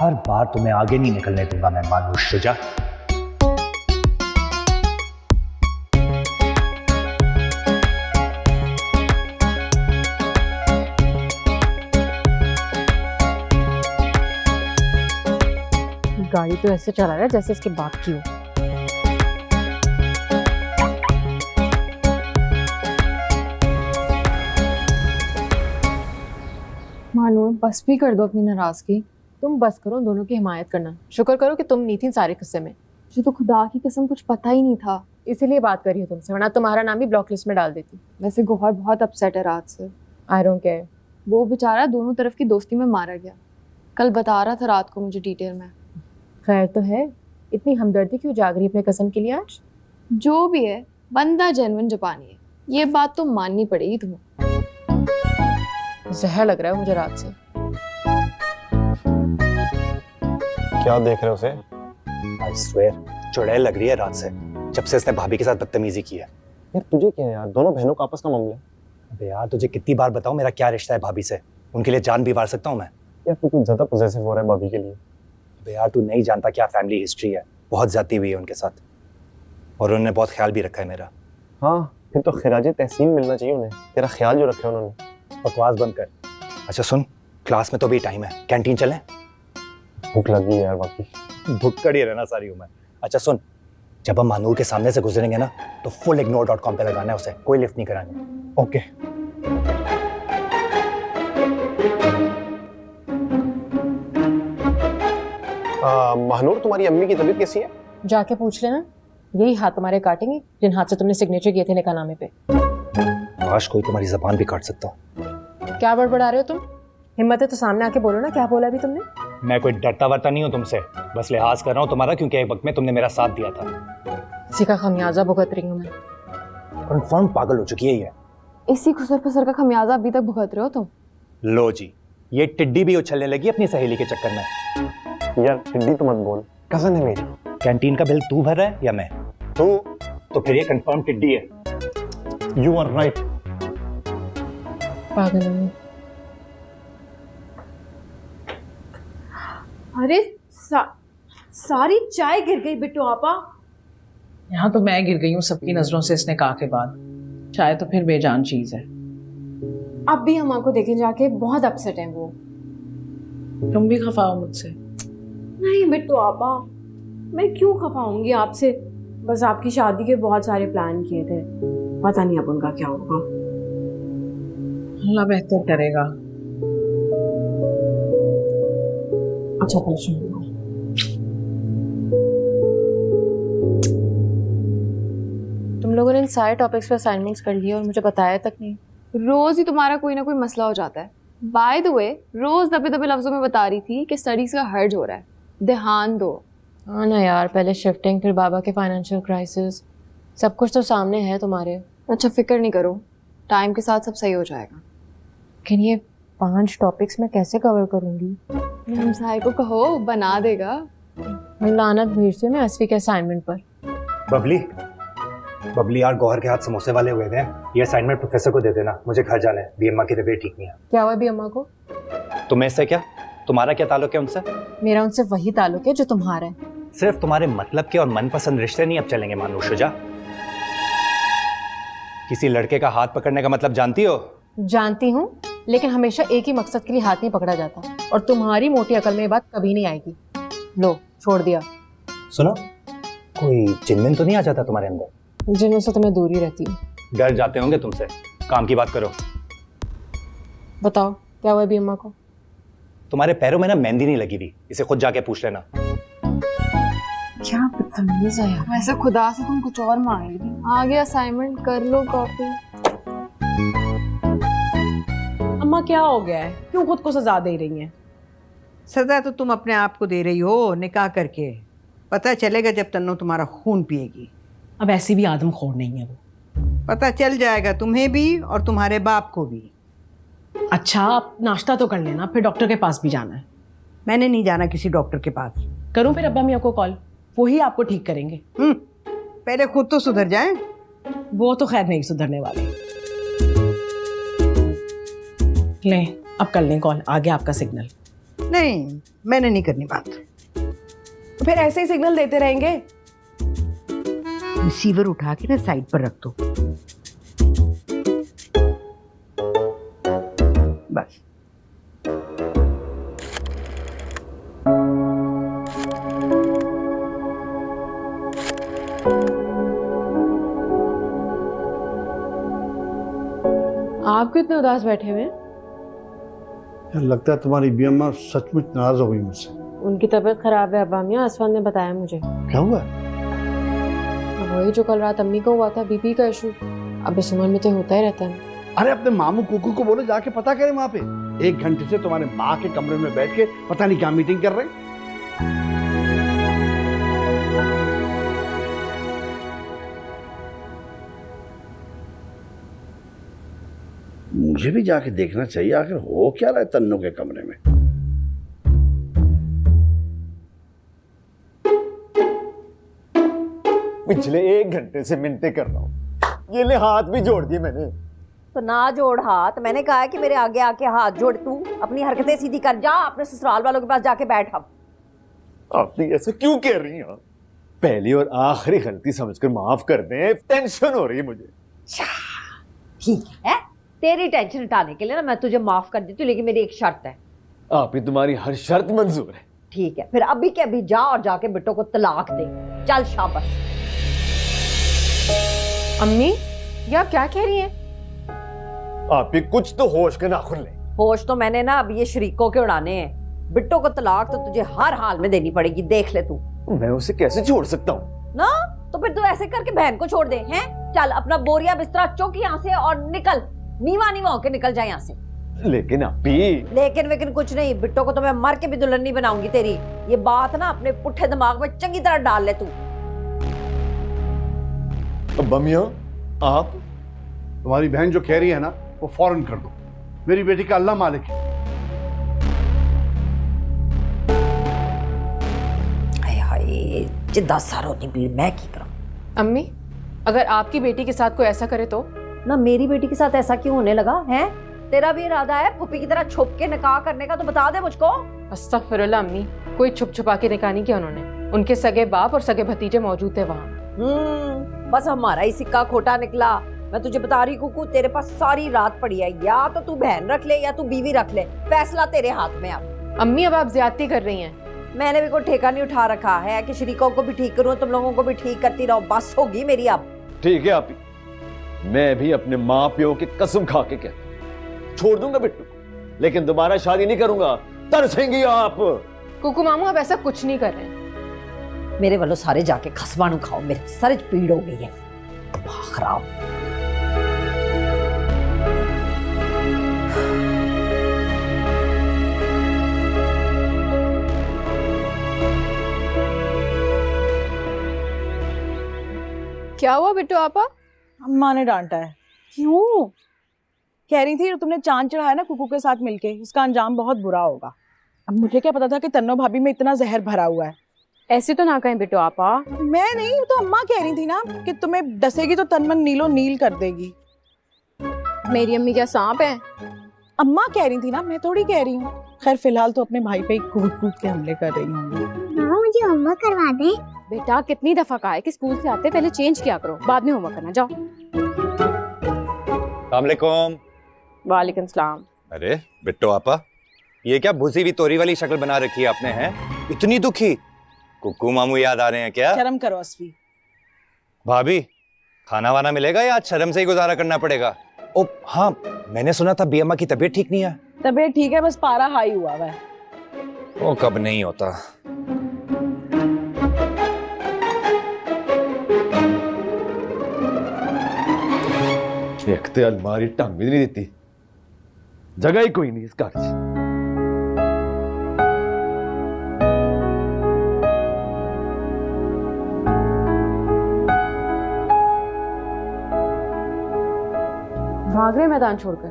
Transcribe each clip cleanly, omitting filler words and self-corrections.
हर बार तुम्हें आगे नहीं निकलने दूंगा मैं मानुष शुजा। गाड़ी तो ऐसे चला रहा है जैसे इसके बाप की हो। मानो बस भी कर दो अपनी नाराजगी। तुम बस करो दोनों की हिमायत करना। शुक्र करो कि तुम नहीं थी सारे किस्से में। मुझे तो खुदा की कसम कुछ पता ही नहीं था। इसीलिए बात कर रही हूँ तुमसे, वरना तुम्हारा नाम भी ब्लॉक लिस्ट में डाल देती। वैसे गौहर बहुत अपसेट है रात से। I don't care. वो बेचारा दोनों तरफ की दोस्ती में मारा गया। कल बता रहा था रात को मुझे डिटेल में। खैर तो है, इतनी हमदर्दी क्यों जाग रही अपने कसन के लिए आज? जो भी है बंदा जेन्युइन जापानी है, ये बात तो माननी पड़ेगी तुम्हें। जहर लग रहा है मुझे रात से। क्या देख रहे हो उसे? आई स्वेयर चुड़ैल लग रही है रात से, जब से इसने भाभी के साथ बदतमीजी की है। यार तुझे क्या है यार, दोनों बहनों का आपस का मामला है। अबे यार तुझे कितनी बार बताऊं मेरा क्या रिश्ता है भाभी से, उनके लिए जान भी वार सकता हूं मैं। यार तू कुछ ज्यादा पॉसेसिव हो रहा है भाभी के लिए। अबे यार तू नहीं जानता क्या फैमिली हिस्ट्री है, बहुत ज्यादती हुई है उनके साथ और उन्होंने बहुत ख्याल भी रखा है मेरा। हाँ फिर तो खिराज तहसीन मिलना चाहिए उन्हें, तेरा ख्याल जो रखा है उन्होंने। बकवास बंद कर। अच्छा सुन, क्लास में तो भी टाइम है, कैंटीन चलें? भूख लगी है यार बाकी। भुक्कड़ ही रहना सारी उम्र। अच्छा सुन, जब हम मानूर के सामने से गुजरेंगे ना तो फुल ignore.com पे लगाना है उसे, कोई लिफ्ट नहीं करानी। ओके। महानूर तुम्हारी अम्मी की तबीयत कैसी है? जाके पूछ लेना, यही हाथ तुम्हारे काटेंगे जिन हाथ से तुमने सिग्नेचर किए थे निकाहनामे पे। काश कोई तुम्हारी जबान भी काट सकता। क्या बड़बड़ा रहे हो तुम? हिम्मत है तो सामने आके बोलो ना, क्या बोला अभी तुमने? मैं कोई डरता वरता नहीं हूँ तुमसे, बस लिहाज कर रहा हूँ तुम्हारा, क्योंकि एक वक्त में तुमने मेरा साथ दिया था। इसी का खमियाजा भुगत रही हूँ मैं। कन्फर्म पागल हो चुकी है ये। इसी खुसर फसर का खमियाजा अभी तक भुगत रहे हो तुम। लो जी, ये टिड्डी भी उछलने लगी अपनी सहेली के चक्कर में। यार टिड्डी तो मत बोल, कजन है मेरी। कैंटीन का बिल तू भर रहा है या मैं? तू। तो फिर ये कंफर्म टिड्डी है। You are right. पागल हूँ। अरे सारी चाय गिर गई बिट्टू आपा। यहाँ तो मैं गिर गई हूँ सबकी नजरों से इस निकाह के बाद। चाय तो फिर बेजान चीज है। अब भी हम आपको देखे जाके बहुत अपसेट हैं वो। तुम भी खफा हो मुझसे? नहीं बिट्टू आपा, मैं क्यों खफा होंगी आपसे? बस आपकी शादी के बहुत सारे प्लान किए थे, पता नहीं अब उनका क्या होगा। अल्लाह बेहतर करेगा। अच्छा परेशान हो। तुम लोगों ने इन सारे टॉपिक्स पे असाइनमेंट्स कर लिए और मुझे बताया तक नहीं। रोज ही तुम्हारा कोई ना कोई मसला हो जाता है। बाय द वे, रोज दबे दबे लफ्जों में बता रही थी कि स्टडीज का हर्ज हो रहा है, ध्यान दो। हाँ ना यार, पहले शिफ्टिंग, फिर बाबा के फाइनेंशियल क्राइसिस, सब कुछ तो सामने है तुम्हारे। अच्छा फिक्र नहीं करो, टाइम के साथ सब सही हो जाएगा। लेकिन ये 5 टॉपिक्स मैं कैसे कवर करूंगी? हमसाए को कहो, बना देगा। लानत भेजती हूँ मैं असफी के असाइनमेंट पर। बबली, बबली यार गौहर के हाथ समोसे वाले हुए थे, ये असाइनमेंट प्रोफेसर को दे देना, मुझे घर जाना है, भी अम्मा की तबीयत ठीक नहीं है। क्या हुआ भी अम्मा को? तुम्हें इससे क्या, तुम्हारा क्या ताल्लुक है उनसे? मेरा उनसे वही ताल्लुक है जो तुम्हारा है। सिर्फ तुम्हारे मतलब के और मनपसंद रिश्ते नहीं अब चलेंगे मानो शुजा। किसी लड़के का हाथ पकड़ने का मतलब जानती हो? जानती हूँ, लेकिन हमेशा एक ही मकसद के लिए हाथ नहीं पकड़ा जाता, और तुम्हारी मोटी अकल में ये बात कभी नहीं आएगी। लो छोड़ दिया। सुनो, कोई जिन्न तो नहीं आ जाता तुम्हारे अंदर? जिन्हों से तुम्हें दूरी रहती हूँ। डर जाते होंगे तुमसे। काम की बात करो। बताओ क्या हुआ भी अम्मा को? तुम्हारे पैरों में ना मेहंदी नहीं लगी हुई, इसे खुद जाके पूछ लेना। क्या बदतमीज है यार। वैसे खुदा से तुम कुछ और मांग रही थी। आगे असाइनमेंट कर लो, कॉपी। अम्मा क्या हो गया है, क्यों खुद को सजा दे रही हैं? सजा तो तुम अपने आप को दे रही हो निकाह करके। पता चलेगा जब तन्नो तुम्हारा खून पिएगी। अब ऐसी भी आदमखोर नहीं है वो। पता चल जाएगा तुम्हें भी और तुम्हारे बाप को भी। अच्छा आप नाश्ता तो कर लेना, फिर डॉक्टर के पास भी जाना है। मैंने नहीं जाना किसी डॉक्टर के पास। करूं फिर अब्बा मियां को कॉल, वो ही आपको ठीक करेंगे। पहले खुद तो सुधर जाएं। वो तो खैर नहीं सुधरने वाले। लें अब कर लें कॉल, आ गया आपका सिग्नल। नहीं, मैंने नहीं करनी बात। तो फिर ऐसे ही सिग्नल देते रहेंगे? रिसीवर उठा के ना साइड पर रख दो बस। आप क्यों इतने उदास बैठे हुए हैं? यार लगता है तुम्हारी बीएमआर सचमुच नाराज हो गई मुझसे। उनकी तबीयत खराब है अब्बा मियां, असफान ने बताया मुझे। क्या हुआ? वही जो कल रात अम्मी को हुआ था, बीपी का इशू। अब इस उम्र में तो होता ही रहता है। अरे अपने मामू कुकू को बोलो जाके पता करें वहां पे। 1 घंटे से तुम्हारे माँ के कमरे में बैठ के पता नहीं क्या मीटिंग कर रहे हैं। मुझे भी जाके देखना चाहिए आखिर हो क्या रहा है तन्नू के कमरे में। पिछले 1 घंटे से मिन्नतें कर रहा हूँ, ये ले हाथ भी जोड़ दिए मैंने। तो ना जोड़ हाथ, मैंने कहा है कि मेरे आगे आके हाथ जोड़, तू अपनी हरकतें सीधी कर जा, अपने ससुराल वालों के पास जाके बैठ। अब आप भी ऐसे क्यों कह रही हैं? पहली और आखिरी गलती समझकर माफ कर दें, टेंशन हो रही है मुझे। ठीक है, तेरी टेंशन हटाने के लिए ना मैं तुझे माफ कर देती हूँ, लेकिन मेरी एक शर्त है। आप ही तुम्हारी हर शर्त मंजूर है। ठीक है, फिर अभी के अभी जा और जाके बिट्टो को तलाक दे। चल शाबाश। अम्मी ये आप क्या कह रही हैं? आप ही कुछ तो होश के नाखुन ले। होश तो मैंने ना अब ये शरीकों के उड़ाने हैं। बिट्टो को तलाक तो तुझे हर हाल में देनी पड़ेगी, देख ले तू। मैं उसे कैसे छोड़ सकता हूँ ना? तो फिर तू ऐसे करके बहन को छोड़ दे हैं? चल अपना बोरिया बिस्तरा चौक यहाँ से और निकल, नीवा नीवा होके निकल जाए यहाँ से। लेकिन आप ही। लेकिन कुछ नहीं, बिट्टो को तो मैं मर के भी दुल्हन नहीं बनाऊंगी तेरी। ये बात ना अपने पुट्ठे दिमाग में चंगी तरह डाल ले तू। अब्बा मियां, आप तुम्हारी बहन जो कह रही है ना वो फौरन कर दो। मेरी बेटी का अल्लाह मालिक है। हाय हाय, जिद्दा सार होती भीड़, मैं की करूं? अम्मी अगर आपकी बेटी के साथ कोई ऐसा करे तो? ना मेरी बेटी के साथ ऐसा क्यों होने लगा है? तेरा भी इरादा है फुप्पी की तरह छुप के निकाह करने का? तो बता दे मुझको। अस्तगफिरुल्लाह अम्मी, कोई छुप छुपा के निकाह नहीं किया उन्होंने। उनके सगे बाप और सगे भतीजे मौजूद थे वहाँ। बस हमारा ही सिक्का खोटा निकला। मैं तुझे बता रही कुकू, तेरे पास सारी रात पड़ी है, या तो तू बहन रख ले या तू बीवी रख ले, फैसला तेरे हाथ में। अब अम्मी अब आप ज्यादती कर रही हैं। मैंने भी कोई ठेका नहीं उठा रखा है कि शरीकों को भी ठीक करूं, तुम लोगों को भी ठीक करती रहो। बस होगी मेरी अब। ठीक है आप ही, मैं भी अपने माँ प्यो की कसम खा के कहता छोड़ दूंगा बिट्टू को, लेकिन दोबारा शादी नहीं करूंगा। तरसेंगी आप। कुकू मामू आप ऐसा कुछ नहीं कर रहे हैं। मेरे वालों सारे जाके खसबानू खाओ, मेरे सर पीड़ हो गई है। खराब। क्या हुआ बिट्टू आपा? अम्मा ने डांटा है। क्यों? कह रही थी तुमने चांद चढ़ाया ना कुकू के साथ मिलके, इसका अंजाम बहुत बुरा होगा। अब मुझे क्या पता था कि तन्नो भाभी में इतना जहर भरा हुआ है। ऐसे तो ना कहें बिट्टू आपा। मैं नहीं, तो अम्मा कह रही थी ना कि तुम्हें डसेगी तो तनमन नीलो नील कर देगी। मेरी अम्मी क्या सांप है? अम्मा कह रही थी ना, मैं थोड़ी कह रही हूँ। खैर फिलहाल तो अपने भाई पे ही कूद कूद के हमले कर रही हूँ। मुझे होमवर्क करवा दे। बेटा कितनी दफा कहा है कि स्कूल से आते पहले चेंज किया करो, बाद में होमवर्क करना। जाओ। अस्सलामुअलैकुम। वालेकुम सलाम। अरे बिट्टो आपा, ये क्या भूसी हुई तोरी वाली शक्ल बना रखी है आपने? हैं इतनी दुखी? कुकू मामू याद आ रहे हैं क्या? शर्म करो असफी। भाभी खाना वाना मिलेगा या आज शर्म से ही गुजारा करना पड़ेगा? ओ हाँ, मैंने सुना था बी अम्मा की तबीयत ठीक नहीं है। तबीयत ठीक है, बस पारा हाई हुआ है। वो कब नहीं होता। एक तो अलमारी ढंग भी नहीं देती, जगह ही कोई नहीं इस घर च। भाग रहे मैदान छोड़कर।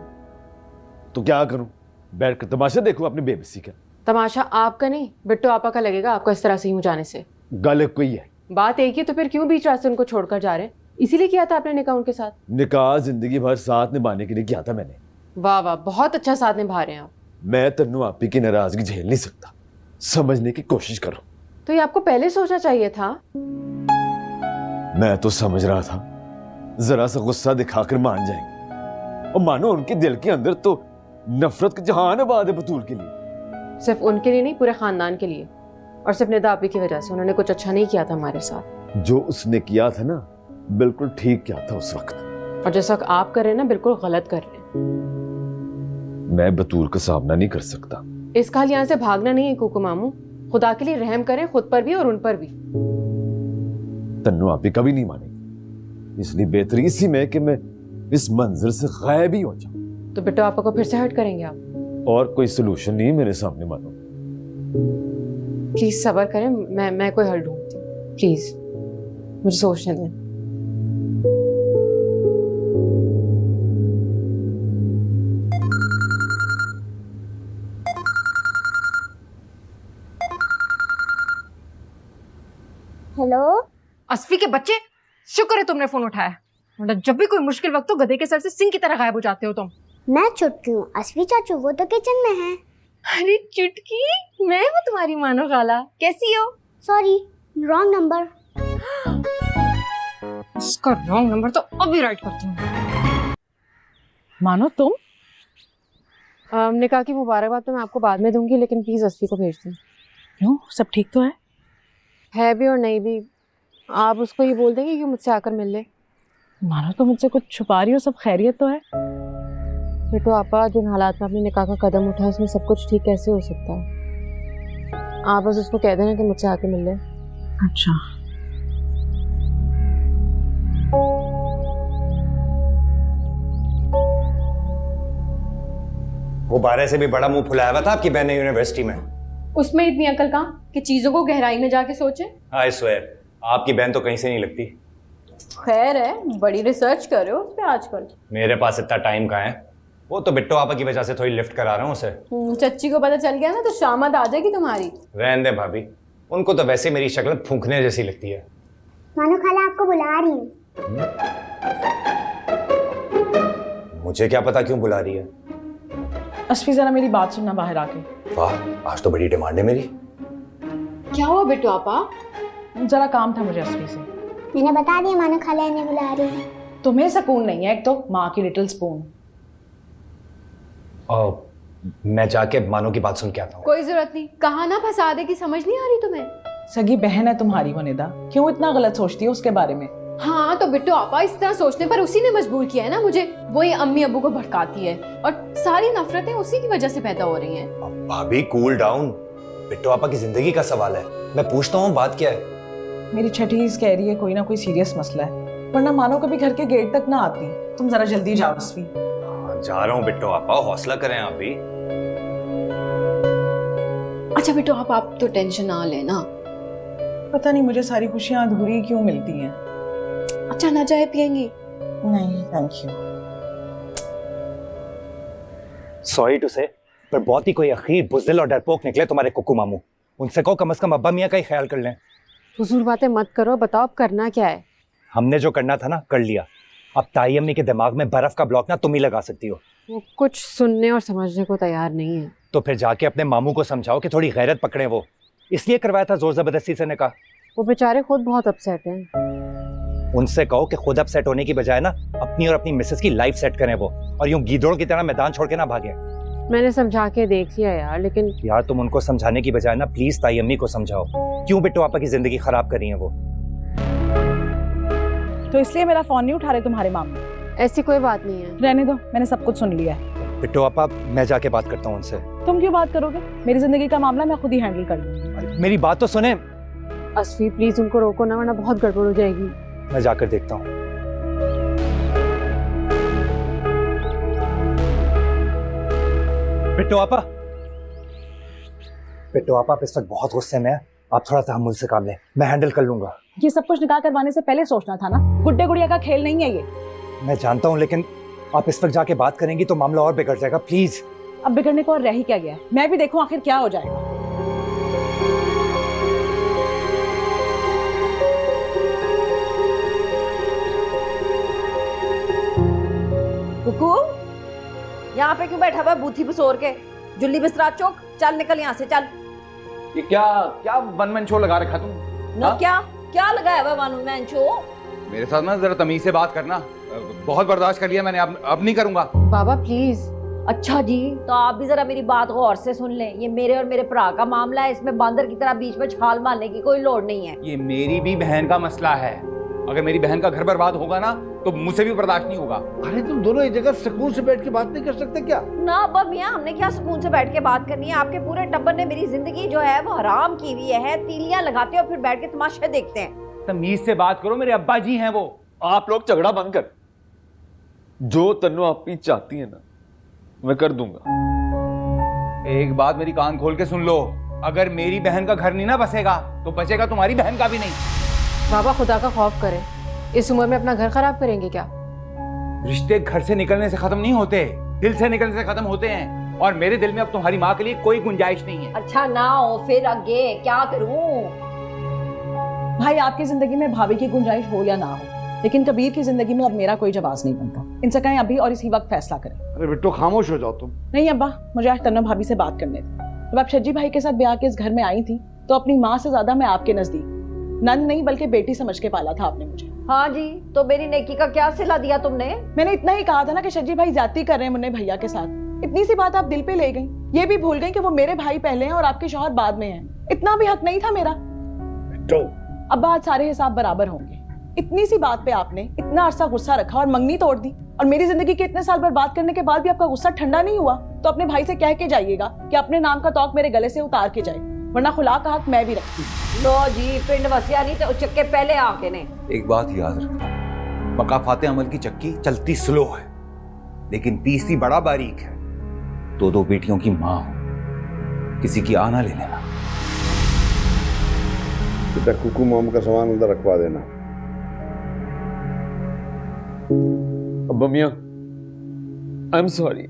तो क्या करूं, बैठ कर तमाशा देखूं अपनी बेबसी का? तमाशा आपका नहीं, बिट्टू आपा का लगेगा आपको इस तरह से यूं जाने से। गल कोई है, बात एक ही, तो फिर क्यों बीच रास्ते उनको छोड़कर जा रहे हैं? इसीलिए किया था आपने निकाह उनके साथ? निकाह जिंदगी भर साथ निभाने के लिए किया था मैंने। वाह वाह, बहुत अच्छा साथ निभा रहे हैं आप। मैं तन्नू आपी की नाराजगी झेल नहीं सकता। समझने की कोशिश करो। तो ये आपको पहले सोचना चाहिए था। मैं तो समझ रहा था जरा सा गुस्सा दिखाकर मान जाएंगे, और मानो उनके दिल के अंदर तो नफरत का जहान आबाद है बतूल के लिए। सिर्फ उनके लिए नहीं, पूरे खानदान के लिए। और सिर्फ निदा आपी की वजह से। उन्होंने कुछ अच्छा नहीं किया था हमारे साथ। जो उसने किया था ना, बिल्कुल ठीक किया था उस वक्त। और जैसा आप कर रहे हैं ना, बिल्कुल गलत कर रहे हैं। मैं बतूल का सामना नहीं कर सकता। इसका हाल यहाँ से भागना नहीं है कुकू मामू। खुदा के लिए रहम करें, खुद पर भी और उन पर भी। तन्नू आप भी कभी नहीं मानेगी, इसलिए बेहतरी इसी में कि मैं इस मंजर से गायब ही हो जाऊं। तो बेटा आपा को फिर से हर्ट करेंगे आप? और कोई सोल्यूशन नहीं मेरे सामने, मानो। प्लीज सब्र करें, मैं कोई हल ढूंढती हूँ। प्लीज मुझे सोचने दें। हेलो अस्फी के बच्चे, शुक्र है तुमने फोन उठाया, वरना जब भी कोई मुश्किल वक्त तो गधे के सर से सिंह की तरह गायब हो जाते हो तुम। मैं चुटकी हूँ, अस्फी चाचू वो तो किचन में है। अरे चुटकी, मैं हूँ तुम्हारी मानो खाला। कैसी हो? Sorry, wrong number. इसका रॉन्ग नंबर तो अभी राइट करती हूँ। मानो तुम? निकाह की मुबारकबाद तो मैं आपको बाद में दूंगी, लेकिन प्लीज अस्फी को भेज दें। क्यों, सब ठीक तो है भी और नहीं भी। आप उसको ये बोल देंगे कि मुझसे आकर मिल ले। मानो तो मुझसे कुछ छुपा रही हो, सब खैरियत तो है? बेटो आपा, जिन हालात में अपने निकाह का कदम उठाया उसमें सब कुछ ठीक कैसे हो सकता है? आप बस उसको कह देना कि मुझसे आके मिल ले। अच्छा। वो 12 से भी बड़ा मुंह फुलाया हुआ था आपकी बहन ने यूनिवर्सिटी में। उसमें इतनी अकल कहाँ कि चीजों को गहराई में जाके सोचे। आई स्वेयर, आपकी बहन तो कहीं से नहीं लगती। खैर है, बड़ी रिसर्च कर रहे हो उस पे आजकल। मेरे पास इतना टाइम कहाँ है? वो तो बिट्टो आपा की वजह से थोड़ी लिफ्ट करा रहा हूँ उसे। चच्ची को पता चल गया ना तो शामत आ जाएगी तुम्हारी। रहने दे भाभी, उनको तो वैसे मेरी शक्ल फूंकने जैसी लगती है। मानो खाला आपको बुला रही है। मुझे क्या पता क्यों बुला रही है। अस्फी जरा मेरी बात सुनना बाहर आके। वाह, आज तो बड़ी डिमांड है मेरी। क्या हुआ बेटो आपा? जरा काम था मुझे अस्फी से। मैंने बता दिया मानो खाला ने बुला रही है। तुम्हें सुकून नहीं है, एक तो माँ की लिटिल स्पून। मैं जाके मानो की बात सुन के आता हूँ। कोई जरूरत नहीं, कहाँ ना फंसा दे की समझ नहीं आ रही तुम्हें। सगी बहन है तुम्हारी वो निदा, क्यों इतना गलत सोचती है उसके बारे में? हाँ तो बिट्टू आपा, इस तरह सोचने पर उसी ने मजबूर किया है ना मुझे। वही अम्मी अब्बू को भड़काती है और सारी नफरतें उसी की वजह से पैदा हो रही हैं। भाभी कूल डाउन, बिट्टो आपा की जिंदगी का सवाल है। मैं पूछता हूँ बात क्या है। मेरी छठीज कह रही है कोई ना कोई सीरियस मसला है, वरना मानो कभी घर के गेट तक ना आती। तुम जरा जल्दी जाओ अस्फी। जा रहा हूँ बिट्टो आपा, हौसला करें आप भी। अच्छा बिट्टू आप तो टेंशन ना लेना। पता नहीं मुझे सारी खुशियां अधूरी क्यों मिलती हैं। अच्छा ना चाय पियेंगी? नहीं थैंक यू। सॉरी टू से, पर बहुत ही कोई अखीर बुज़दिल और डरपोक निकले तुम्हारे कुकू मामू। उनसे कहो कम से कम अब्बा मियाँ का ही ख्याल कर लें। फजूल बातें मत करो, बताओ अब करना क्या है? हमने जो करना था ना कर लिया। अब ताई अम्मी के दिमाग में बर्फ का ब्लॉक ना तुम ही लगा सकती हो। वो कुछ सुनने और समझने को तैयार नहीं है। तो फिर जाके अपने मामू को समझाओ कि थोड़ी गैरत पकड़े। वो इसलिए करवाया था जोर जबरदस्ती से निकाह। वो बेचारे खुद बहुत अपसेट हैं। उनसे कहो कि खुद अपसेट होने की बजाय ना अपनी और अपनी मिसेस की लाइफ सेट करें वो, और यूं गीदड़ की तरह मैदान छोड़ के ना भागे। मैंने समझा के देख लिया यार, लेकिन यार तुम उनको समझाने की बजाय ना प्लीज ताई अम्मी को समझाओ। क्यों बिट्टू आपा की जिंदगी खराब कर रही है वो? तो इसलिए मेरा फोन नहीं उठा रहे तुम्हारे मामू? ऐसी कोई बात नहीं है। रहने दो, मैंने सब कुछ सुन लिया है। बिट्टू आपा, मैं जाके बात करता हूँ उनसे। तुम क्यों बात करोगे? मेरी जिंदगी का मामला मैं खुद ही हैंडल कर लूंगी। मेरी बात तो सुने। अस्फी प्लीज उनको रोको ना, वरना बहुत गड़बड़ हो जाएगी। मैं जाकर देखता हूँ। बिट्टू आपा, इस वक्त बहुत गुस्से में है। आप थोड़ा तहम्मुल से काम लें, मैं हैंडल कर लूंगा। ये सब कुछ निकाह करवाने से पहले सोचना था ना, गुड्डे गुड़िया का खेल नहीं है ये। मैं जानता हूँ, लेकिन आप इस वक्त जाके बात करेंगी तो मामला और बिगड़ जाएगा। प्लीज। अब बिगड़ने को और रह ही क्या गया, मैं भी देखूं आखिर क्या हो जाएगा। कुकू, यहाँ पे क्यों बैठा हुआ है बूथी बसोर के? जुल्ली बिस्तरा चौक, चल निकल यहाँ से चल। ये क्या क्या वन मैन शो लगा रखा तुम? ना हाँ? क्या क्या लगाया हुआ वन मैन शो? मेरे साथ ना जरा तमीज से बात करना। बहुत बर्दाश्त कर लिया मैंने, अब नहीं करूंगा। बाबा प्लीज। अच्छा जी, तो आप भी जरा मेरी बात गौर से सुन लें। ये मेरे और मेरे भरा का मामला है, इसमें बंदर की तरह बीच में छाल मारने की कोई लोड़ नहीं है। ये मेरी भी बहन का मसला है। अगर मेरी बहन का घर बर्बाद होगा ना तो मुझसे भी बर्दाश्त नहीं होगा। अरे तुम दोनों एक जगह सुकून से बैठ के बात नहीं कर सकते क्या? ना अब्बा मियाँ, हमने क्या सुकून से बैठ के बात करनी है? आपके पूरे टब्बर ने मेरी जिंदगी जो है वो हराम की हुई है। तीलियां लगाते हो फिर बैठ के तमाशे देखते हैं। तमीज से बात करो, मेरे अब्बा जी हैं वो। आप लोग झगड़ा बंद कर। जो तन्नो आपकी चाहती है ना मैं कर दूंगा। एक बात मेरी कान खोल के सुन लो, अगर मेरी बहन का घर नहीं ना बसेगा तो बचेगा तुम्हारी बहन का भी नहीं। बाबा खुदा का खौफ करें, इस उम्र में अपना घर खराब करेंगे क्या? रिश्ते घर से निकलने से खत्म नहीं होते, दिल से निकलने से खत्म होते हैं। और मेरे दिल में अब तुम्हारी माँ के लिए कोई गुंजाइश नहीं है। अच्छा ना हो फिर आगे क्या करूं? भाई आपकी जिंदगी में भाभी की गुंजाइश हो या ना हो, लेकिन कबीर की जिंदगी में अब मेरा कोई जवाब नहीं बनता। इनसे कहें अभी और इसी वक्त फैसला करें। अरे बिट्टो खामोश हो जाओ तुम। नहीं अब्बा, मुझे आज तन्नो भाभी से बात करने थी। जब आप शज्जी भाई के साथ ब्याह के इस घर में आई थी तो अपनी माँ से ज्यादा मैं आपके नजदीक नंद नहीं बल्कि बेटी समझ के पाला था आपने मुझे। हाँ जी, तो मेरी नेकी का क्या सिला दिया तुमने? मैंने इतना ही कहा था ना कि शज्जी भाई ज्यादती कर रहे हैं मुन्ने भैया के साथ। इतनी सी बात आप दिल पे ले गई, ये भी भूल गई कि वो मेरे भाई पहले हैं और आपके शौहर बाद में हैं। इतना भी हक नहीं था मेरा। अब आज सारे हिसाब बराबर होंगे। इतनी सी बात पे आपने इतना अरसा गुस्सा रखा और मंगनी तोड़ दी, और मेरी जिंदगी के इतने साल बर्बाद करने के बाद भी आपका गुस्सा ठंडा नहीं हुआ। तो अपने भाई से कह के जाइएगा कि अपने नाम का तौक मेरे गले से उतार के जाए, वरना खुला का हक मैं भी रखती हूँ। लो जी, पिंड वसिया नहीं तो उचक्के पहले आके ने। एक बात याद रखना, मकाफाते अमल की चक्की चलती स्लो है लेकिन पीसती बड़ा बारीक है। दो बेटियों की माँ हो, किसी की आना ले लेना। बेटा कुकू मोम का सामान अंदर रखवा देना। अब्बा मियां, आई एम सॉरी।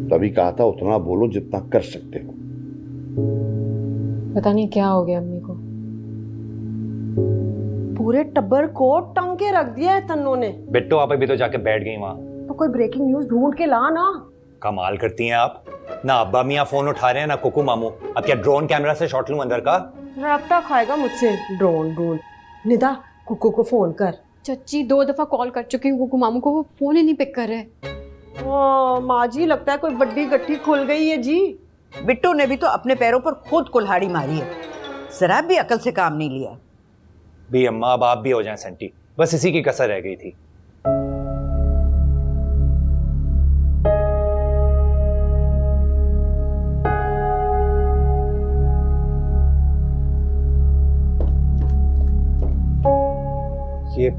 तभी कहा था उतना बोलो जितना कर सकते हो। पता नहीं क्या हो गया अम्मी को। पूरे टब्बर को टंग के रख दिया है तन्नो ने। बिट्टो आप अभी तो जाके बैठ गई वहां। तो कोई ब्रेकिंग न्यूज ढूंढ के ला ना। कमाल करती हैं आप। ना अब्बा मियां फोन उठा रहे हैं ना कुकू मामू। अब क्या ड्रोन कैमरा से शॉट लूं अंदर का? रफ्ता खाएगा मुझसे। ड्रोन निदा कुकू को फोन कर। चच्ची 2 दफा कॉल कर चुकी हूँ कुकू मामू को, वो फोन ही नहीं पिक कर रहे। माँ जी लगता है कोई बड्डी गट्ठी खुल गई है जी। बिट्टू ने भी तो अपने पैरों पर खुद कुल्हाड़ी मारी है, जरा भी अकल से काम नहीं लिया। भी अम्मा अब आप भी हो जाएं सेंटी, बस इसी की कसर रह गई थी। ये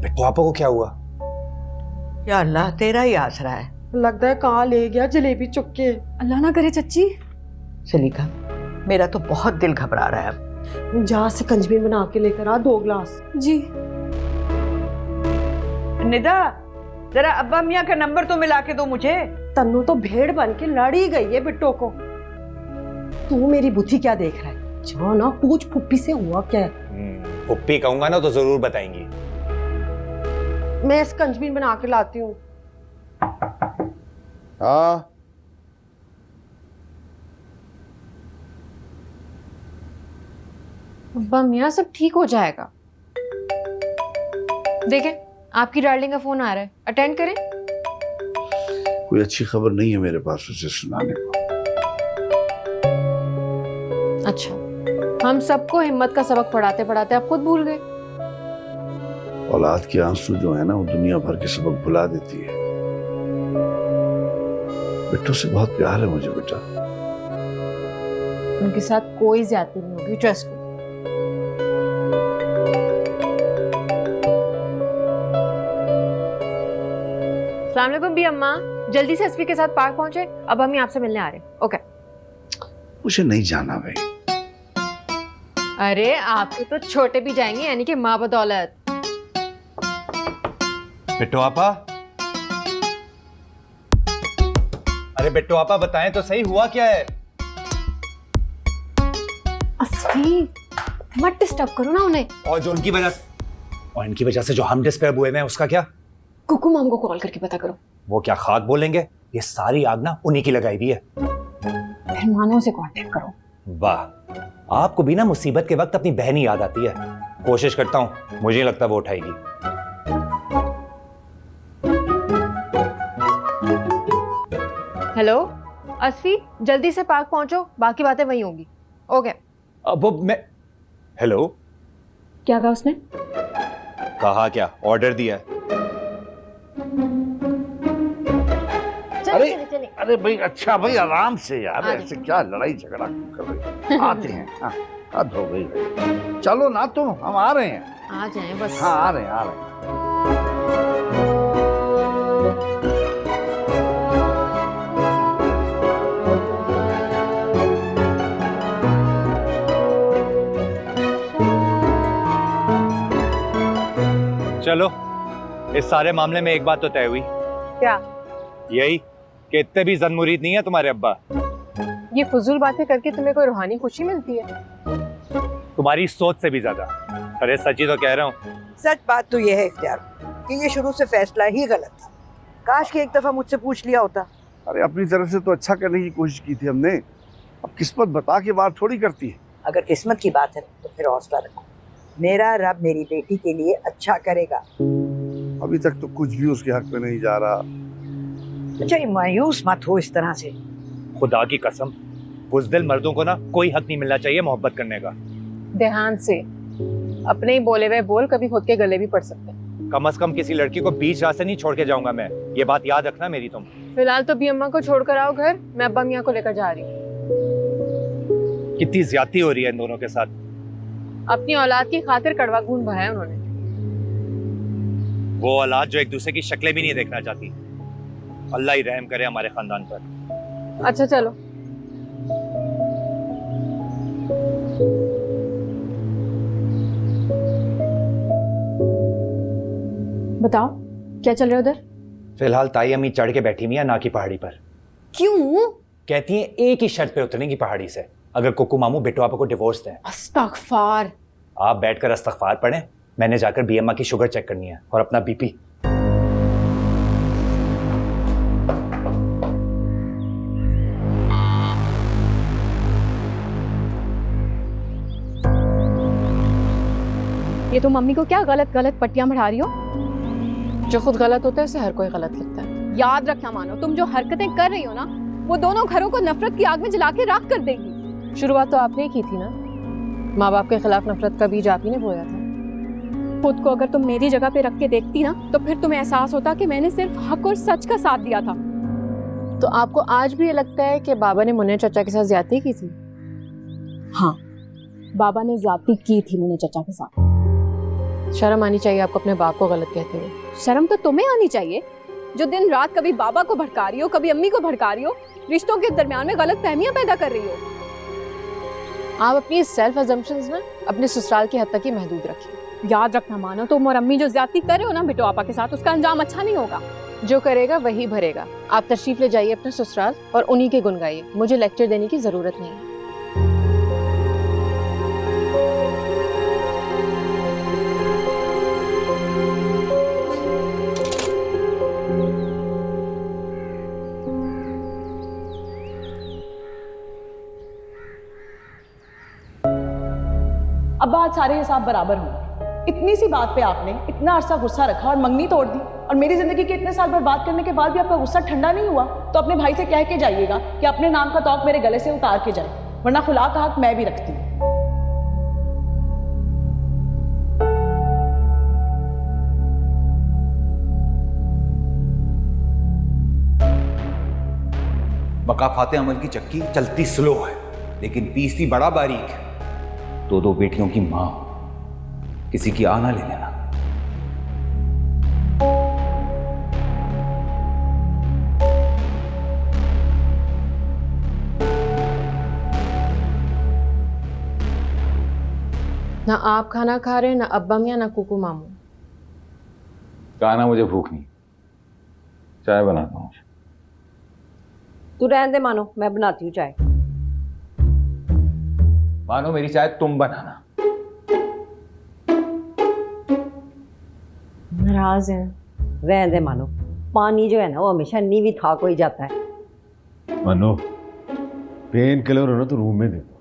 बिट्टू आपा को क्या हुआ? या अल्लाह, तेरा ही आसरा है। लगता है कहाँ ले गया जलेबी चुक के। अल्लाह ना करे चच्ची। सलीका, मेरा तो बहुत दिल घबरा रहा है अब। जा से कंजमी बना के लेकर आ 2 गिलास। जी। निदा, जरा अब्बा मियाँ का नंबर तो मिला के दो मुझे। तन्नू तो भेड़ बन के लड़ी गई है बिट्टो को। तू मेरी बुद्धि क्या देख रहा है? जाओ ना पूछ फुप्पी से हुआ क्या है। फुप्पी कहूंगा ना तो जरूर बताएंगी। मैं इस कंजमीन बना के लाती हूँ। हाँ अब्बा मियाँ सब ठीक हो जाएगा। देखें आपकी डार्लिंग का फोन आ रहा है, अटेंड करें। कोई अच्छी खबर नहीं है मेरे पास उसे सुनाने को। अच्छा, हम सबको हिम्मत का सबक पढ़ाते पढ़ाते आप खुद भूल गए। औलाद के आंसू जो है ना वो दुनिया भर के सबक भुला देती है। बिट्टू से बहुत प्यार है मुझे बेटा। उनके साथ कोई ज्यादती नहीं होगी, ट्रस्ट मी। अस्सलाम वालेकुम भी अम्मा, जल्दी से एसपी के साथ पार्क पहुंचे, अब हम आपसे मिलने आ रहे हैं। ओके। मुझे नहीं जाना भाई। अरे आपके तो छोटे भी जाएंगे, यानी कि माँ बदौलत। बिट्टू आपा, अरे बिट्टू आपा बताएं तो सही हुआ क्या है? अस्फी मत डिस्टर्ब करो ना उन्हें। और जो उनकी वजह और इनकी वजह से जो हम डिस्टर्ब हुए हैं उसका क्या? कुकू माम को कॉल करके पता करो। वो क्या खाक बोलेंगे? ये सारी आग ना उन्हीं की लगाई हुई है। फिर मानो से कांटेक्ट करो। वाह, आपको भी ना मुसीबत के वक्त अपनी बहन ही याद आती है। कोशिश करता हूं, मुझे नहीं लगता वो उठाएगी। हेलो अस्फी, जल्दी से पार्क पहुंचो, बाकी बातें वहीं होंगी। ओके। अब वो मैं हेलो, क्या कहा उसने? कहा क्या, ऑर्डर दिया है। अरे अरे भाई, अच्छा भाई, आराम से यार, ऐसे क्या लड़ाई झगड़ा क्यों कर रहे हो? आते हैं। हाँ, हद हो गई भाई। चलो ना तुम, हम आ रहे हैं। आ जाए बस। हाँ, आ रहे हैं, आ रहे हैं। चलो, इस सारे मामले में एक बात तो तय हुई। क्या? यही कि इतने भी जनमुरीद नहीं है तुम्हारे अब्बा। ये फजूल बातें करके तुम्हें कोई रूहानी खुशी मिलती है? तुम्हारी सोच से भी ज्यादा। अरे सच्ची तो कह रहा हूँ। सच बात तो ये है इख्तियार कि ये शुरू से फैसला ही गलत था। काश कि एक दफा मुझसे पूछ लिया होता। अरे अपनी तरफ से तो अच्छा करने की कोशिश की थी हमने। अब किस्मत बता के बात थोड़ी करती है। अगर किस्मत की बात है तो फिर हौसला रखो, मेरा रब मेरी बेटी के लिए अच्छा करेगा। अभी तक तो कुछ भी उसके हक में नहीं जा रहा। अच्छा, मायूस मत हो इस तरह से। खुदा की कसम, बुज़दिल मर्दों को ना कोई हक नहीं मिलना चाहिए मोहब्बत करने का। ध्यान से, अपने ही बोले हुए बोल कभी खुद के गले भी पड़ सकते हैं। कम से कम किसी लड़की को बीच रास्ते नहीं छोड़ के जाऊंगा मैं, ये बात याद रखना मेरी तुम। फिलहाल तो भी अम्मा को छोड़कर आओ घर, मैं अब्बा मियाँ को लेकर जा रही हूँ। कितनी ज्यादती हो रही है इन दोनों के साथ। अपनी औलाद की खातिर कड़वा खून बहाया है उन्होंने। वो औलाद जो एक दूसरे की शक्लें भी नहीं देखना चाहती। अल्लाह ही रहम करे हमारे खानदान पर। अच्छा चलो। बताओ क्या चल रहा है उधर? फिलहाल ताई अम्मी चढ़ के बैठी हुई है ना की पहाड़ी पर। क्यों? कहती हैं एक ही शर्त पे उतरेंगी पहाड़ी से, अगर कुकू मामू बिट्टू आपा को डिवोर्स दें। अस्तगफार। आप बैठकर अस्तगफार पढ़ें, मैंने जाकर बीएमआ की शुगर चेक करनी है और अपना बीपी। ये तुम मम्मी को क्या गलत गलत पट्टियां बढ़ा रही हो? जो खुद गलत होता है उसे हर कोई गलत लगता है। याद रखना मानो, तुम जो हरकतें कर रही हो ना, वो दोनों घरों को नफरत की आग में जला के राख कर देगी। शुरुआत तो आपने ही की थी ना, माँ बाप के खिलाफ नफरत का बीज आप ही ने बोया था। खुद को अगर तुम मेरी जगह पे रख के देखती ना, तो फिर तुम्हें एहसास होता कि मैंने सिर्फ हक और सच का साथ दिया था। तो आपको आज भी ये लगता है कि बाबा ने मुन्ने चाचा के साथ ज्यादती की थी? हाँ, बाबा ने ज्यादती की थी मुन्ने चाचा के साथ। शर्म आनी चाहिए आपको अपने बाप को गलत कहते हुए। शर्म तो तुम्हें आनी चाहिए, जो दिन रात कभी बाबा को भड़का रही हो, कभी अम्मी को भड़का रही हो, रिश्तों के दरमियान में गलत फहमियां पैदा कर रही हो। आप अपनी सेल्फ अजम्पशंस ना अपने ससुराल की हद तक ही महदूद रखिए। याद रखना मानो, तुम और अम्मी जो ज्यादती कर रहे हो ना बिट्टू आपा के साथ, उसका अंजाम अच्छा नहीं होगा। जो करेगा वही भरेगा। आप तशरीफ ले जाइए अपने ससुराल और उन्हीं के गुन गाइए, मुझे लेक्चर देने की जरूरत नहीं है। अब आज सारे हिसाब बराबर होंगे। इतनी सी बात पे आपने इतना अरसा गुस्सा रखा और मंगनी तोड़ दी, और मेरी जिंदगी के इतने साल बर्बाद करने के बाद भी आपका गुस्सा ठंडा नहीं हुआ। तो अपने भाई से कह के जाइएगा कि अपने नाम का तौक मेरे गले से उतार के जाए, वरना खुला का हक मैं भी रखती हूँ। मकाफाते अमल की चक्की चलती स्लो है लेकिन पीसती बड़ा बारीक है। दो बेटियों की मां, किसी की आना ले लेना। ना आप खाना खा रहे, ना अब्बा मियाँ, ना कुकू मामू। खाना मुझे भूख नहीं, चाय बनाता हूँ। तू रहने दे मानो, मैं बनाती हूँ चाय। मानो मेरी चाय तुम बनाना। नाराज हैं। रहने दे मानो, पानी जो है ना वो हमेशा नीवी था को ही जाता है। मानो पेन किलर हो ना तो रूम में दे दो,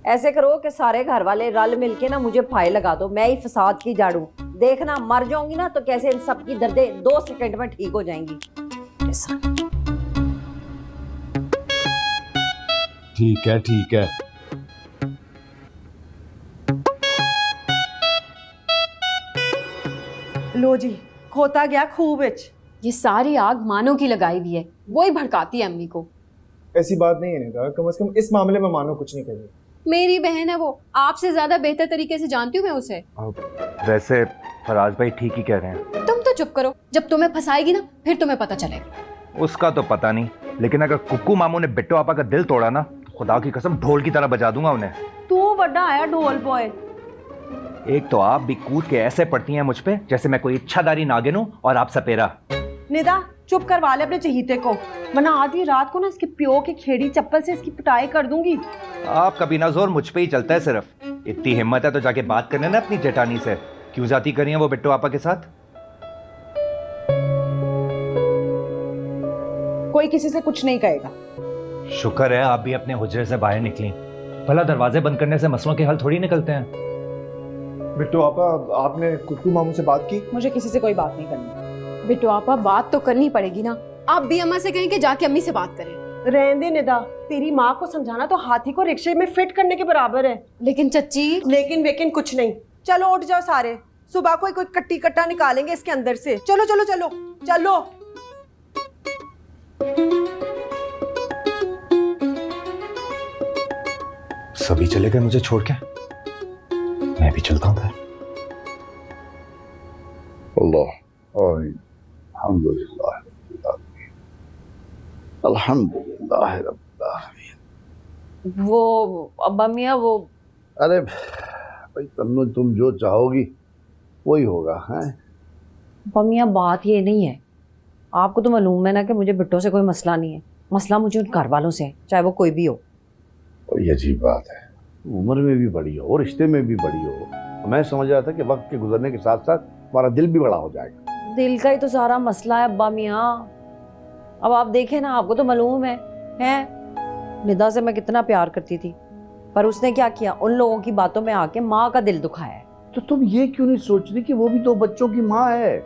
ऐसे करो कि सारे घर वाले रल मिलके ना मुझे फाइल लगा दो, मैं ही फसाद की झाड़ू। देखना मर जाऊंगी ना तो कैसे इन सबकी दर्दें 2 सेकंड में ठीक हो जाएंगी। ऐसा ठीक है ठीक है। लो जी, खोता गया खूह विच। ये सारी आग मानो की लगाई हुई है, वो ही भड़काती है अम्मी को। ऐसी बात नहीं है निदा, कम से कम इस मामले में मानो कुछ नहीं करेगी। मेरी बहन है वो, आपसे ज्यादा बेहतर तरीके से जानती हूँ मैं उसे। वैसे फराज भाई ठीक ही कह रहे हैं। तुम तो चुप करो, जब तुम्हें फंसाएगी ना फिर तुम्हें पता चलेगा। उसका तो पता नहीं, लेकिन अगर कुक्कू मामू ने बिट्टू आपा का दिल तोड़ा ना, तो खुदा की कसम ढोल की तरह बजा दूंगा उन्हें। तू बड़ा आया ढोल बॉय। एक तो आप भी कूद के ऐसे पड़ती हैं मुझ पे जैसे मैं कोई इच्छाधारी नागिन हूं और आप सपेरा। निदा चुप करवा ले अपने चहीते को, वरना आधी रात को ना इसके प्यो की खेड़ी चप्पल से इसकी पिटाई कर दूंगी। आपका बिना जोर मुझ पे ही चलता है सिर्फ। इतनी हिम्मत है तो जाके बात करने ना अपनी जेठानी से, क्यों जाती करी है वो बिट्टू आपा के साथ। कोई किसी से कुछ नहीं कहेगा। शुक्र है आप भी अपने हुजरे से बाहर निकली, भला दरवाजे बंद करने से मसलों के हल थोड़ी निकलते हैं। बिट्टू आपा, आपने कुक्कू मामू से बात की? मुझे किसी से कोई बात नहीं करनी। बेटो आपा बात तो करनी पड़ेगी ना, आप भी अम्मा से कहें कि जाके अम्मी से बात करें। रहने निदा, तेरी माँ को समझाना तो हाथी को रिक्शे में फिट करने के बराबर है। लेकिन चच्ची, लेकिन वेकिन कुछ नहीं। चलो उठ जाओ सारे, सुबह को कोई कट्टी कट्टा निकालेंगे इसके अंदर से। चलो चलो चलो चलो। सभी चले गए मुझे छोड़ के, मैं भी चलता हूँ फिर। अल्लाह अल्हम्दुलिल्लाह अल्हम्दुलिल्लाह रब्बिल आलमीन। वो अब्बा मियाँ वो, अरे भाई तन्नू, तुम जो चाहोगी वही होगा। हैं अब्बा मियाँ बात ये नहीं है, आपको तो मालूम है ना कि मुझे बिट्टो से कोई मसला नहीं है। मसला मुझे उन घर वालों से है, चाहे वो कोई भी हो। और ये अजीब बात है, उम्र में भी बड़ी हो और रिश्ते में भी बड़ी हो। मैं समझ रहा था कि वक्त के गुजरने के साथ साथ हमारा दिल भी बड़ा हो जाएगा। दिल का ही तो सारा मसला है अब्बा मियाँ। अब आप देखें ना, आपको तो मालूम है निदा से मैं कितना प्यार करती थी, पर उसने क्या किया, उन लोगों की बातों में आके माँ का दिल दुखाया है। तो तुम ये क्यों नहीं सोच रही कि वो भी तो बच्चों की माँ है?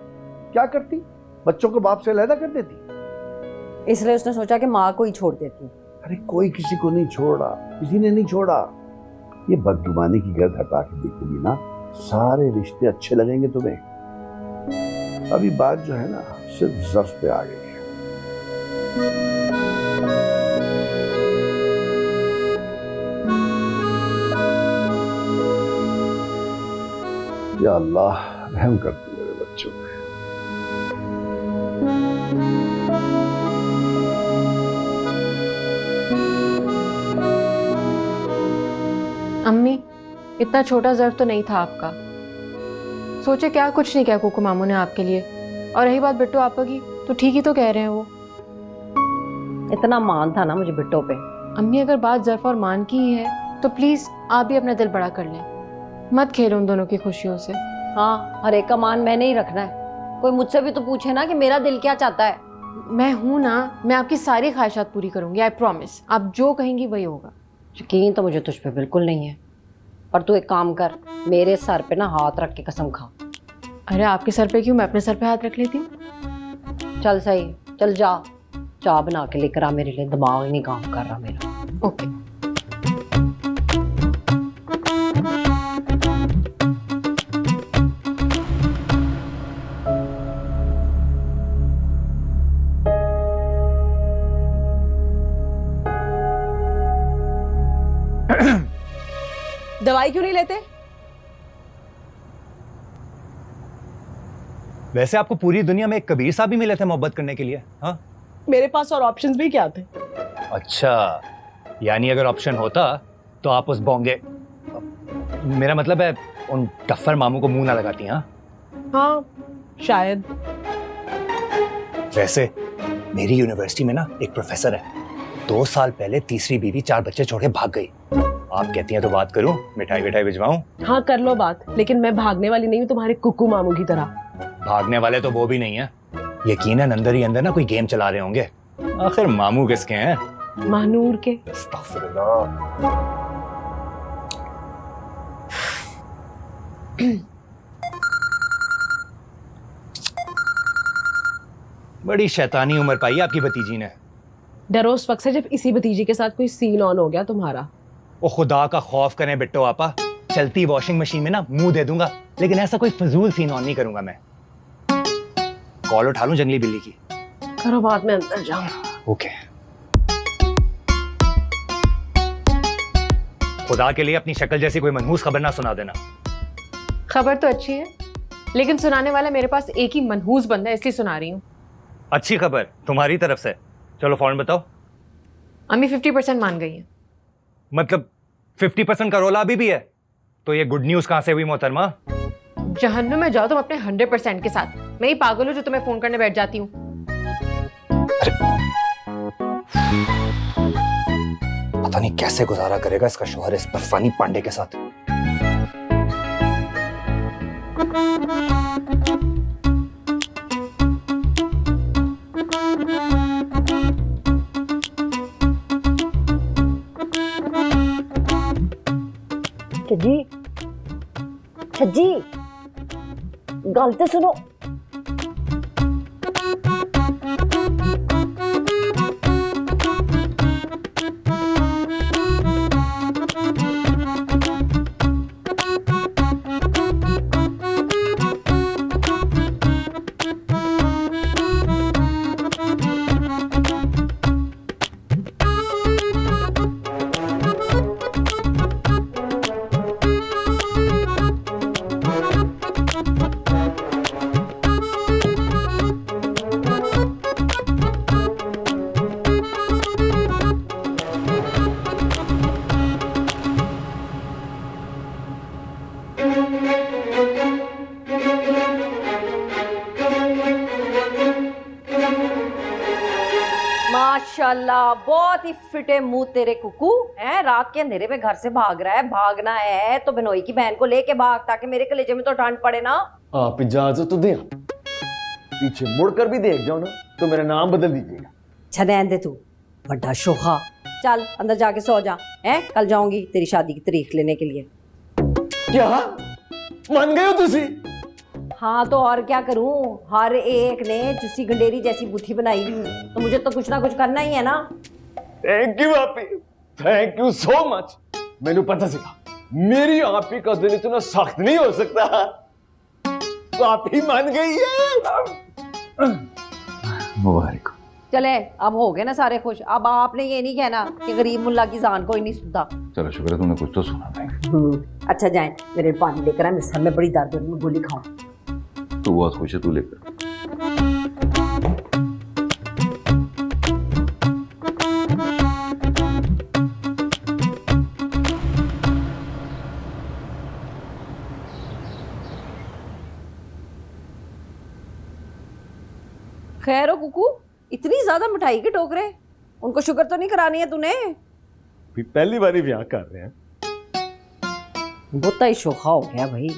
क्या करती, बच्चों को बाप से अलग कर देती? इसलिए उसने सोचा कि माँ को ही छोड़ देती। अरे कोई किसी को नहीं छोड़ा, किसी ने नहीं छोड़ा। ये बदगुमानी की गर्द हटा के देखोगी ना, सारे रिश्ते अच्छे लगेंगे तुम्हें। अभी बात जो है ना सिर्फ ज़र्फ पे आ गई है। या अल्लाह रहम कर तू मेरे बच्चों पे। अम्मी, इतना छोटा ज़र्फ तो नहीं था आपका। सोचे क्या कुछ नहीं किया कुकू मामू ने आपके लिए। और रही बात बिट्टू आपा की, तो ठीक ही तो कह रहे हैं वो। इतना मान था ना मुझे बिट्टो पे। अम्मी अगर बात ज़र्फ और मान की ही है तो प्लीज़ आप भी अपना दिल बड़ा कर लें, मत खेलो उन दोनों की खुशियों से। हाँ, हर एक का मान मैंने ही रखना है। कोई मुझसे भी तो पूछे ना कि मेरा दिल क्या चाहता है। मैं हूँ ना, मैं आपकी सारी ख्वाहिशात पूरी करूँगी, आई प्रॉमिस। आप जो कहेंगी वही होगा। यकीन तो मुझे तुझ पे बिल्कुल नहीं है, पर तू एक काम कर, मेरे सर पे ना हाथ रख के कसम खा। अरे आपके सर पे क्यों, मैं अपने सर पे हाथ रख लेती हूँ। चल सही, चल जा, चाय बना के लेकर आ मेरे लिए, दिमाग नहीं काम कर रहा मेरा। ओके। दवाई क्यों नहीं लेते? वैसे आपको पूरी दुनिया में एक कबीर साहब भी मिले थे मोहब्बत करने के लिए? हाँ, मेरे पास और ऑप्शंस भी क्या थे? अच्छा, यानी अगर ऑप्शन होता तो आप उस बोंगे, मेरा मतलब है उन टफ्फर मामू को मुंह ना लगाती। हाँ हाँ, शायद। वैसे मेरी यूनिवर्सिटी में ना एक प्रोफेसर है, 2 साल पहले तीसरी बीवी 4 बच्चे छोड़ के भाग गई। आप कहती हैं तो बात करूं, मिठाई विठाई भिजवाऊं? हाँ कर लो बात, लेकिन मैं भागने वाली नहीं हूँ तुम्हारे कुक्कू मामू की तरह। भागने वाले तो वो भी नहीं है, यकीनन अंदर ही अंदर ना कोई गेम चला रहे होंगे। आखिर मामू किसके हैं? महानूर के। बड़ी शैतानी उम्र पाई आपकी भतीजी ने। डरो उस वक्त से जब इसी भतीजी के साथ कोई सीन ऑन हो गया तुम्हारा। ओ खुदा का खौफ करें बिट्टो आपा, चलती वॉशिंग मशीन में ना मुंह दे दूंगा, लेकिन ऐसा कोई फजूल सीन ऑन नहीं करूंगा मैं। कॉल उठा लूं जंगली बिल्ली की? करो बाद में, अंदर जाओ। ओके। खुदा के लिए अपनी शक्ल जैसी कोई मनहूस खबर ना सुना देना। खबर तो अच्छी है, लेकिन सुनाने वाला मेरे पास एक ही मनहूस बंदा है, इसलिए सुना रही हूँ। अच्छी खबर तुम्हारी तरफ से? चलो फौरन बताओ। अम्मी 50% मान गई है। मतलब 50% का रोला अभी भी है? तो ये गुड न्यूज कहां से हुई मोहतरमा? जहन्नुम में जाओ तुम अपने 100% के साथ। मैं ही पागल हूँ जो तुम्हें फोन करने बैठ जाती हूँ। पता नहीं कैसे गुजारा करेगा इसका शौहर इस बर्फानी पांडे के साथ। छज्जी, छज्जी, गल तो सुनो। माशाल्लाह, बहुत ही फिटे मुंह तेरे कुकू हैं। रात के अंधेरे में घर से भाग रहा है। भागना है तो बिनोई की बहन को लेके भाग, ताकि मेरे कलेजे में तो ठंड पड़े ना। आप इजाजत तो दे, पीछे मुड़कर भी देख जाओ ना तो मेरा नाम बदल दीजिएगा। छदैन दे तू बड़ा शोखा। चल अंदर जाके सो जा, हैं? कल जाऊंगी तेरी शादी की तारीख लेने के लिए। क्या मान गए हो तुसी? हाँ तो और क्या करूं, हर एक ने जुस्सी गंडेरी जैसी बुद्धि बनाई हुई, तो मुझे तो कुछ ना कुछ करना ही है ना। थैंक यू आपी, थैंक यू सो मच। मैंने पता सीखा मेरी आपी का दिल इतना सख्त नहीं हो सकता। तो आप ही मान गई है। मुबारक। चले अब हो गए ना सारे खुश। अब आपने ये नहीं कहना कि गरीब मुल्ला की जान कोई नहीं सुनता। चलो शुक्र है तुमने कुछ तो सुना था। अच्छा जाए, मेरे पानी लेकर आए, मेरे सर में बड़ी दर्द हो रही है, मैं गोली खाऊं। तू बहुत खुश है, तू लेकर। खैर हो कुकू, इतनी ज्यादा मिठाई के टोकरे, उनको शुगर तो नहीं करानी है तूने? पहली बार ही ब्याह कर रहे हैं। बहुत ही शोखा हो गया भाई।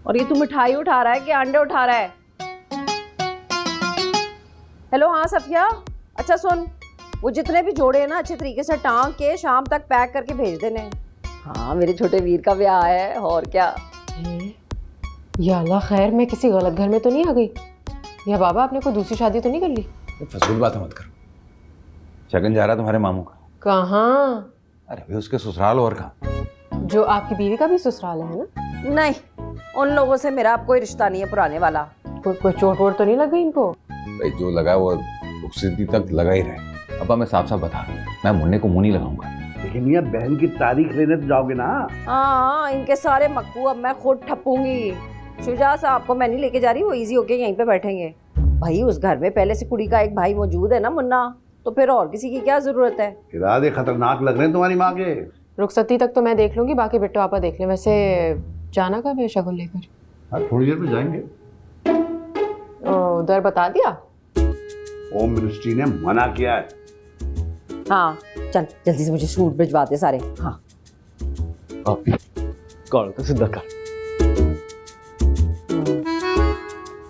और ये तू मिठाई उठा रहा है कि अंडे उठा रहा है? हेलो, हाँ सफिया। अच्छा सुन, वो जितने भी जोड़े हैं ना अच्छे तरीके से टांग के शाम तक पैक करके भेज देने। हाँ मेरे छोटे वीर का ब्याह है, और क्या। या अल्लाह खैर, मैं किसी गलत घर में तो नहीं आ गई? या बाबा आपने कोई दूसरी शादी तो नहीं कर ली? फजूल बात मत करो। शगन जा रहा है तुम्हारे मामू का। कहाँ? अरे भाई उसके ससुराल, और कहाँ? जो आपकी बीवी का भी ससुराल है ना? नहीं, उन लोगों से मेरा अब कोई रिश्ता नहीं है पुराने वाला। कोई चोट वोट तो नहीं लग गई इनको? भाई जो लगा वो रुखसती तक लगा ही रहे। अब मैं साफ साफ बता रहा हूँ, मैं मुन्ने को मुंह नहीं लगाऊंगा। लेकिन मियां बहन की तारीख लेने तो जाओगे ना? हाँ, इनके सारे मक्कू अब मैं खुद ठपूंगी। शुजा साहब को मैं नहीं लेके जा रही, वो इजी होके यहीं पे बैठेंगे। भाई उस घर में पहले से कुड़ी का एक भाई मौजूद है ना मुन्ना, तो फिर और किसी की क्या जरूरत है? इरादे खतरनाक लग रहे हैं तुम्हारी माँ के। रुखसती तक तो मैं देख लूंगी, बाकी बिट्टू आपा देख ले। वैसे जाना कब है शगुन लेकर? हाँ थोड़ी देर में जाएंगे। उधर बता दिया? होम मिनिस्ट्री ने मना किया है। हाँ चल जल्दी से मुझे सूट भिजवा दे सारे। हाँ कॉल तो सीधा कर।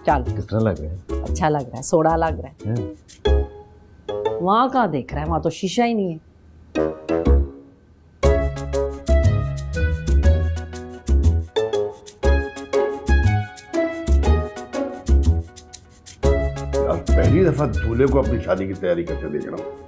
चल किस तरह लग रहा है? अच्छा लग रहा है, सोडा लग रहा है। वहां का देख रहा है, वहां तो शीशा ही नहीं है। पहली दफा दूल्हे को अपनी शादी की तैयारी करते देख रहा हूँ।